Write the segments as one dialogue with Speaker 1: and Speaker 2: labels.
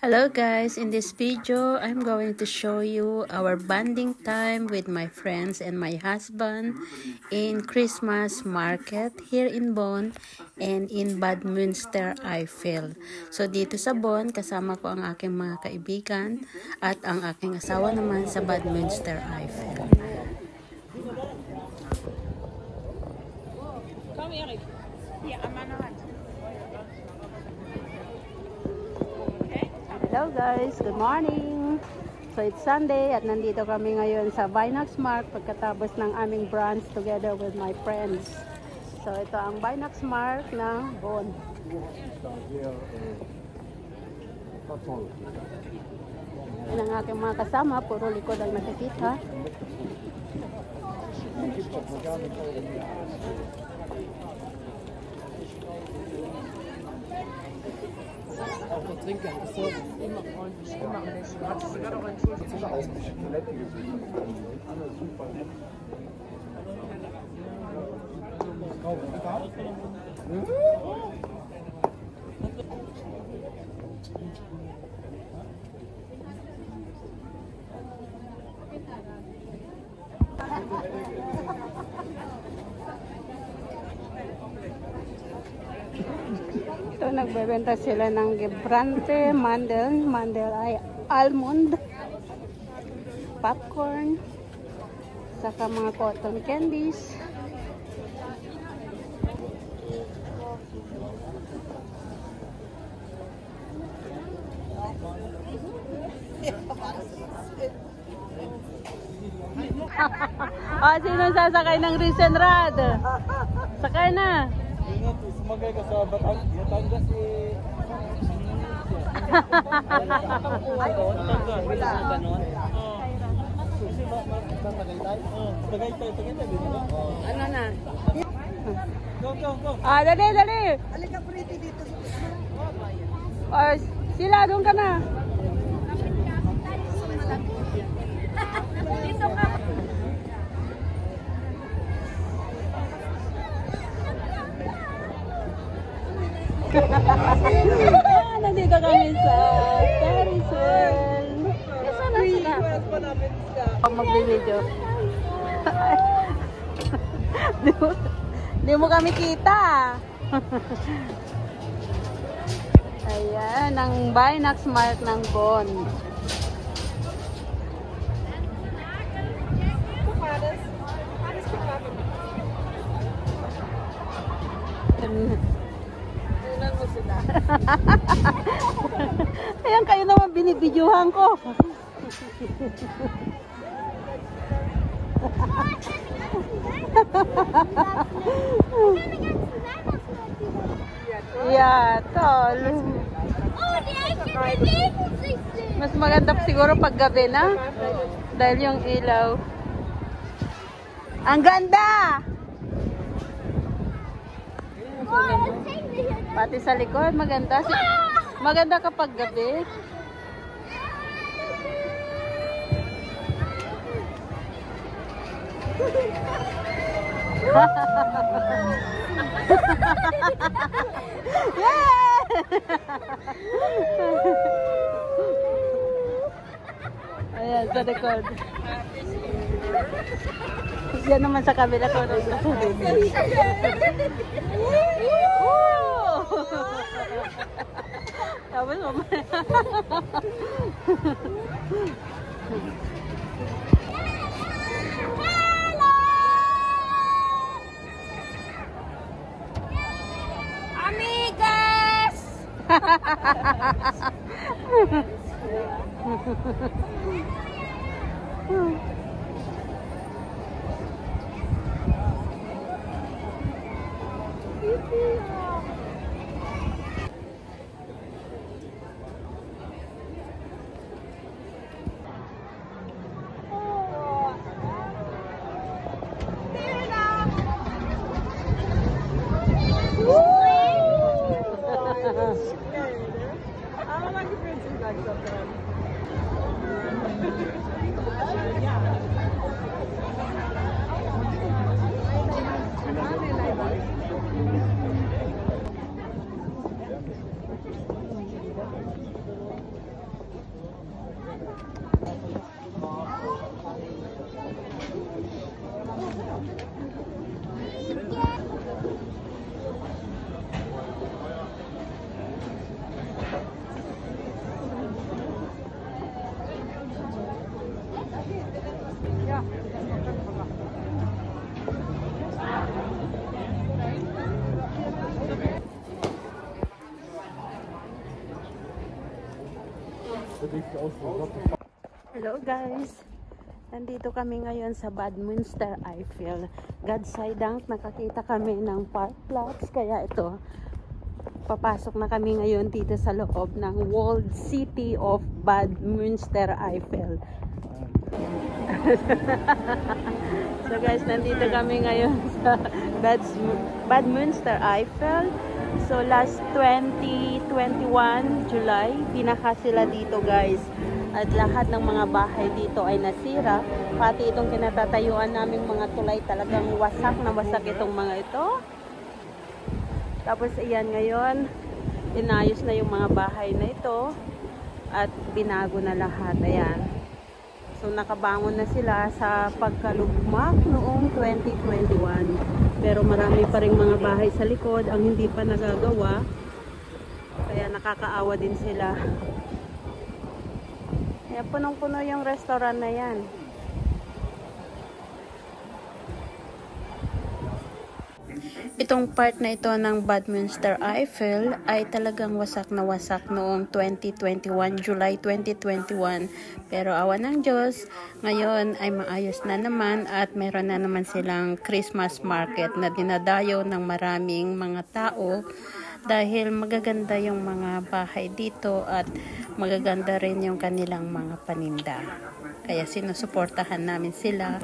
Speaker 1: Hello guys, in this video I'm going to show you our bonding time with my friends and my husband in Christmas market here in Bonn and in Bad Münster, Eifel. So dito sa Bonn, kasama ko ang aking mga kaibigan at ang aking asawa naman sa Bad Münster, Eifel.
Speaker 2: Komm Erik, hier an meiner Hand.
Speaker 1: Hello guys, good morning! So it's Sunday at nandito kami ngayon sa Weihnachtsmarkt pagkatapos ng aming brunch together with my friends. So ito ang Weihnachtsmarkt ng Bonn. Yan ang aking mga kasama, puro likod ang nakikita.
Speaker 2: Auch der Trinker, das ist immer freundlich, immer nett. Hat sich sogar noch entschuldigt. Das ist auch nett gewesen. Alles super nett.
Speaker 1: Ito, nagbebenta sila ng gebrante, mandel ay almond, popcorn, saka mga cotton candies. Sino sasakay ng Riesenrad? Sakay na!
Speaker 3: Sumagay ka sa Batangas
Speaker 1: Ano na?
Speaker 3: Go.
Speaker 1: Dali!
Speaker 2: Halika pretty dito.
Speaker 1: Sila, doon ka na.
Speaker 2: Dito ka.
Speaker 1: Nandito kami sa Carousel. Sana sila. Magbibideo. Di mo kami kita. Ayan, ang Weihnachtsmarkt ng Bonn. Ayan, kayo naman binibidyohan ko. Yeah, tol. Mas maganda siguro pag gabi na. Dahil yung ilaw. Ang ganda! Pati sa likod, maganda. Maganda kapag gabi. Yeah! Ayan, sa likod. Yan naman sa kabila ko. Tapos mamaya.
Speaker 2: Amigas!
Speaker 1: Hello guys! Nandito kami ngayon sa Bad Münster Eiffel. God Dank, nakakita kami ng park plots. Kaya ito, papasok na kami ngayon dito sa loob ng Walled City of Bad Münster Eiffel. So guys, nandito kami ngayon sa Bad Münster Eiffel. So last 2021 July, pinaka sila dito guys. At lahat ng mga bahay dito ay nasira. Pati itong kinatatayuan naming mga tulay, talagang wasak na wasak itong mga ito. Tapos iyan ngayon, inayos na yung mga bahay na ito. At binago na lahat. Ayan. So nakabangon na sila sa pagkalugmak noong 2021. Pero marami pa ring mga bahay sa likod ang hindi pa nagagawa. Kaya nakakaawa din sila. Kaya punong-puno yung restaurant na yan. Itong part na ito ng Bad Münster Eiffel ay talagang wasak na wasak noong 2021, July 2021. Pero awa ng Diyos, ngayon ay maayos na naman at meron na naman silang Christmas market na dinadayo ng maraming mga tao dahil magaganda yung mga bahay dito at magaganda rin yung kanilang mga paninda. Kaya sinusuportahan namin sila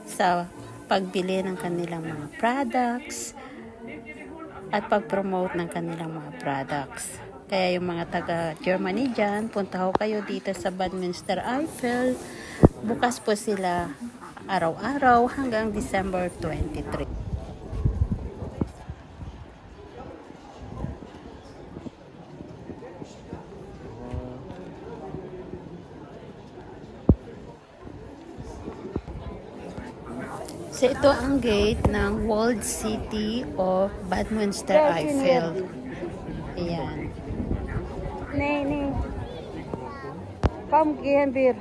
Speaker 1: sa pagbili ng kanilang mga products at pag-promote ng kanilang mga products. Kaya yung mga taga Germany dyan, punta ho kayo dito sa Bad Münster Eiffel. Bukas po sila araw-araw hanggang December 23. So ito ang gate ng Walled City of Bad Münster Eiffel. Ayan.
Speaker 2: Nee. Komm, gehen wir.